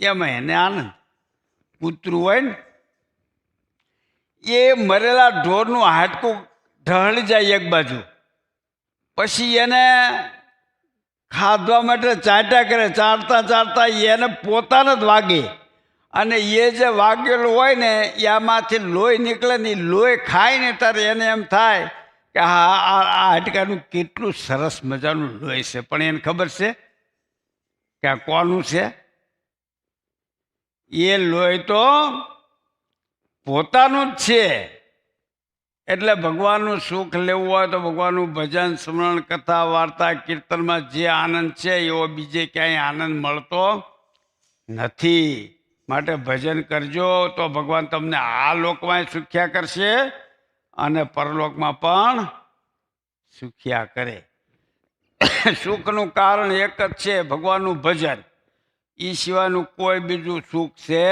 એમાં એને આનંદ. કૂતરું હોય ને એ મરેલા ઢોરનું હાડકું ઢળી જાય એક બાજુ, પછી એને ખાધવા માટે ચાટ્યા કરે, ચાટતા ચાટતા એને પોતાને જ વાગે, અને એ જે વાગેલું હોય ને એમાંથી લોહી નીકળે ને, લોહી ખાય ને ત્યારે એને એમ થાય કે હા આ હાડકાનું કેટલું સરસ મજાનું લોહી છે. પણ એને ખબર છે કે આ કોનું છે? એ લોહી તો પોતાનું જ છે. એટલે ભગવાનનું સુખ લેવું હોય તો ભગવાનનું ભજન, સ્મરણ, કથા, વાર્તા, કીર્તનમાં જે આનંદ છે એવો બીજે ક્યાંય આનંદ મળતો નથી. માટે ભજન કરજો તો ભગવાન તમને આ લોકમાં સુખ્યા કરશે અને પરલોકમાં પણ સુખ્યા કરે. સુખનું કારણ એક જ છે, ભગવાનનું ભજન. એ સિવાયનું કોઈ બીજું સુખ છે